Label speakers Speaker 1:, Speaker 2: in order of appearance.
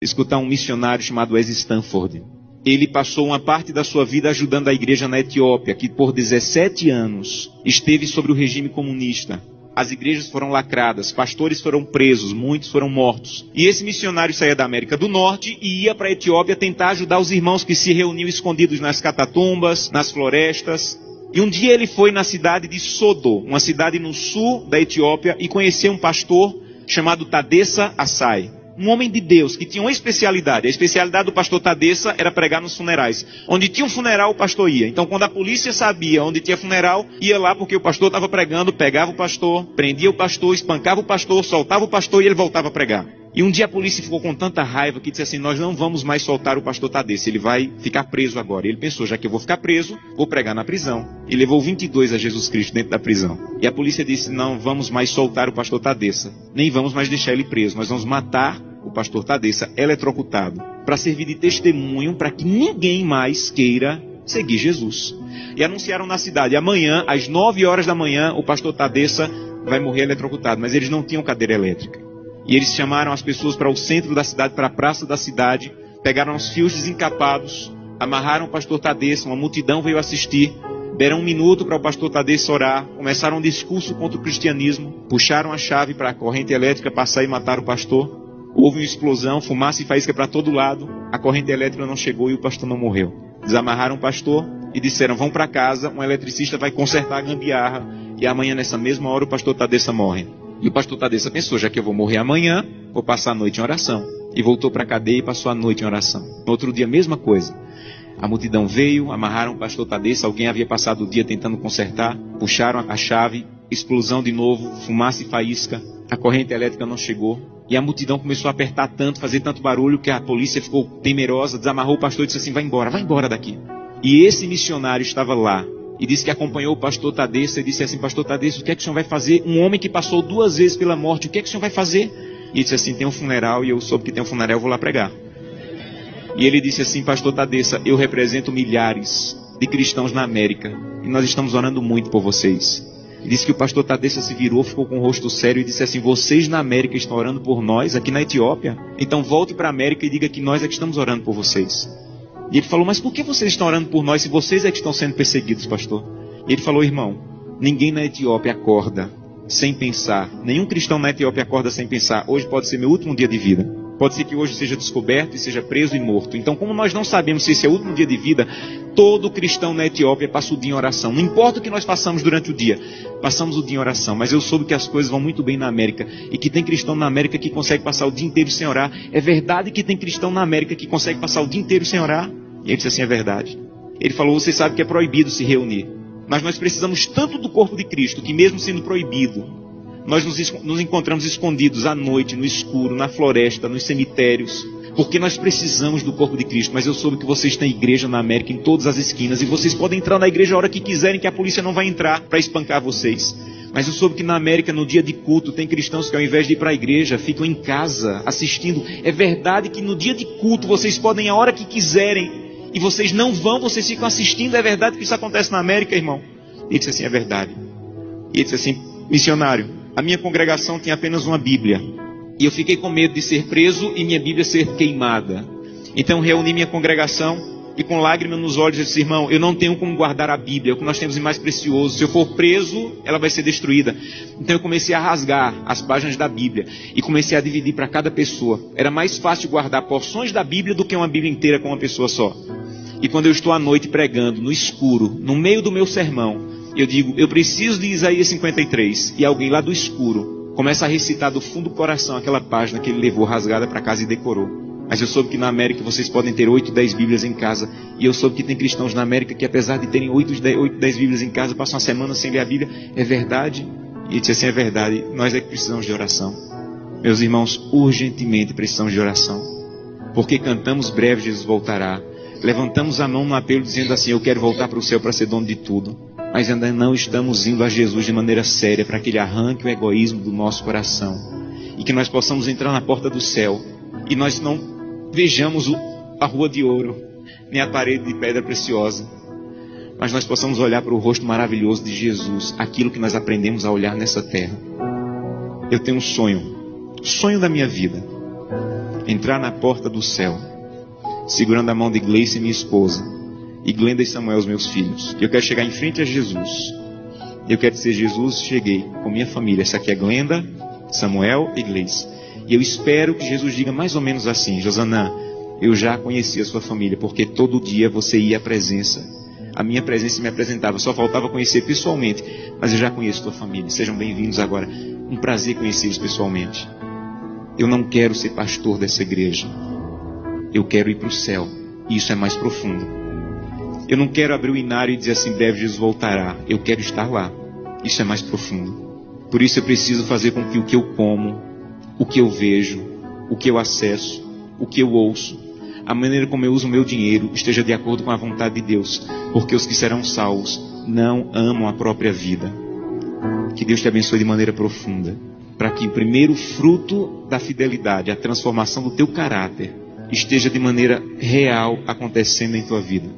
Speaker 1: escutar um missionário chamado Wes Stanford. Ele passou uma parte da sua vida ajudando a igreja na Etiópia, que por 17 anos esteve sobre o regime comunista. As igrejas foram lacradas, pastores foram presos, muitos foram mortos. E esse missionário saía da América do Norte e ia para a Etiópia tentar ajudar os irmãos que se reuniam escondidos nas catatumbas, nas florestas. E um dia ele foi na cidade de Sodo, uma cidade no sul da Etiópia, e conheceu um pastor chamado Tadessa Assai. Um homem de Deus que tinha uma especialidade. A especialidade do pastor Tadessa era pregar nos funerais. Onde tinha um funeral, o pastor ia. Então, quando a polícia sabia onde tinha funeral, ia lá porque o pastor estava pregando, pegava o pastor, prendia o pastor, espancava o pastor, soltava o pastor e ele voltava a pregar. E um dia a polícia ficou com tanta raiva que disse assim: nós não vamos mais soltar o pastor Tadessa, ele vai ficar preso agora. E ele pensou: já que eu vou ficar preso, vou pregar na prisão. E levou 22 a Jesus Cristo dentro da prisão. E a polícia disse: não vamos mais soltar o pastor Tadessa, nem vamos mais deixar ele preso, nós vamos matar o pastor Tadessa eletrocutado, para servir de testemunho para que ninguém mais queira seguir Jesus. E anunciaram na cidade: amanhã, às 9 horas da manhã, o pastor Tadessa vai morrer eletrocutado. Mas eles não tinham cadeira elétrica. E eles chamaram as pessoas para o centro da cidade, para a praça da cidade, pegaram os fios desencapados, amarraram o pastor Tadessa, uma multidão veio assistir, deram 1 minuto para o pastor Tadessa orar, começaram um discurso contra o cristianismo, puxaram a chave para a corrente elétrica passar e matar o pastor. Houve uma explosão, fumaça e faísca para todo lado, a corrente elétrica não chegou e o pastor não morreu. Desamarraram o pastor e disseram: vão para casa, um eletricista vai consertar a gambiarra e amanhã nessa mesma hora o pastor Tadessa morre. E o pastor Tadessa pensou: já que eu vou morrer amanhã, vou passar a noite em oração. E voltou para a cadeia e passou a noite em oração. No outro dia, mesma coisa. A multidão veio, amarraram o pastor Tadessa, alguém havia passado o dia tentando consertar, puxaram a chave, explosão de novo, fumaça e faísca, a corrente elétrica não chegou. E a multidão começou a apertar tanto, fazer tanto barulho, que a polícia ficou temerosa, desamarrou o pastor e disse assim: vai embora daqui. E esse missionário estava lá, e disse que acompanhou o pastor Tadessa, e disse assim: pastor Tadessa, o que é que o senhor vai fazer? Um homem que passou 2 vezes pela morte, o que é que o senhor vai fazer? E ele disse assim: tem um funeral, e eu soube que tem um funeral, eu vou lá pregar. E ele disse assim: pastor Tadessa, eu represento milhares de cristãos na América, e nós estamos orando muito por vocês. E disse que o pastor Tadessa se virou, ficou com o rosto sério e disse assim: vocês na América estão orando por nós, aqui na Etiópia? Então volte para a América e diga que nós é que estamos orando por vocês. E ele falou: mas por que vocês estão orando por nós se vocês é que estão sendo perseguidos, pastor? E ele falou: irmão, ninguém na Etiópia acorda sem pensar. Nenhum cristão na Etiópia acorda sem pensar: hoje pode ser meu último dia de vida. Pode ser que hoje seja descoberto e seja preso e morto. Então, como nós não sabemos se esse é o último dia de vida, todo cristão na Etiópia passa o dia em oração. Não importa o que nós façamos durante o dia, passamos o dia em oração. Mas eu soube que as coisas vão muito bem na América e que tem cristão na América que consegue passar o dia inteiro sem orar. É verdade que tem cristão na América que consegue passar o dia inteiro sem orar? E ele disse assim: é verdade. Ele falou: você sabe que é proibido se reunir, mas nós precisamos tanto do corpo de Cristo que mesmo sendo proibido, nós nos encontramos escondidos à noite, no escuro, na floresta, nos cemitérios, porque nós precisamos do corpo de Cristo. Mas eu soube que vocês têm igreja na América em todas as esquinas, e vocês podem entrar na igreja a hora que quiserem, que a polícia não vai entrar para espancar vocês. Mas eu soube que na América, no dia de culto, tem cristãos que ao invés de ir para a igreja, ficam em casa assistindo. É verdade que no dia de culto vocês podem ir a hora que quiserem, e vocês não vão, vocês ficam assistindo. É verdade que isso acontece na América, irmão? Ele disse assim: é verdade. E ele disse assim: missionário, a minha congregação tinha apenas uma Bíblia, e eu fiquei com medo de ser preso e minha Bíblia ser queimada. Então reuni minha congregação e com lágrimas nos olhos eu disse: irmão, eu não tenho como guardar a Bíblia, é o que nós temos de mais precioso. Se eu for preso, ela vai ser destruída. Então eu comecei a rasgar as páginas da Bíblia e comecei a dividir para cada pessoa. Era mais fácil guardar porções da Bíblia do que uma Bíblia inteira com uma pessoa só. E quando eu estou à noite pregando, no escuro, no meio do meu sermão, eu digo: eu preciso de Isaías 53. E alguém lá do escuro começa a recitar do fundo do coração aquela página que ele levou rasgada para casa e decorou. Mas eu soube que na América vocês podem ter 8, 10 Bíblias em casa. E eu soube que tem cristãos na América que, apesar de terem 8, 10 Bíblias em casa, passam uma semana sem ler a Bíblia. É verdade? E ele disse assim: é verdade, nós é que precisamos de oração. Meus irmãos, urgentemente precisamos de oração. Porque cantamos: breve Jesus voltará. Levantamos a mão no apelo dizendo assim: eu quero voltar para o céu para ser dono de tudo. Mas ainda não estamos indo a Jesus de maneira séria para que Ele arranque o egoísmo do nosso coração. E que nós possamos entrar na porta do céu e nós não vejamos a rua de ouro, nem a parede de pedra preciosa, mas nós possamos olhar para o rosto maravilhoso de Jesus, aquilo que nós aprendemos a olhar nessa terra. Eu tenho um sonho, o sonho da minha vida. entrar na porta do céu, segurando a mão de Gleice, minha esposa, e Glenda e Samuel, os meus filhos. Eu quero chegar em frente a Jesus. Eu quero dizer: Jesus, cheguei com minha família. Essa aqui é Glenda, Samuel e Gleice. E eu espero que Jesus diga mais ou menos assim: Josanã, eu já conheci a sua família, porque todo dia você ia à presença. A minha presença me apresentava, só faltava conhecer pessoalmente, mas eu já conheço a tua família. Sejam bem-vindos agora. Um prazer conhecê-los pessoalmente. Eu não quero ser pastor dessa igreja. Eu quero ir para o céu. E isso é mais profundo. Eu não quero abrir o inário e dizer assim: breve Jesus voltará. Eu quero estar lá. Isso é mais profundo. Por isso eu preciso fazer com que o que eu como, o que eu vejo, o que eu acesso, o que eu ouço, a maneira como eu uso o meu dinheiro esteja de acordo com a vontade de Deus. Porque os que serão salvos não amam a própria vida. Que Deus te abençoe de maneira profunda, para que o primeiro fruto da fidelidade, a transformação do teu caráter, esteja de maneira real acontecendo em tua vida.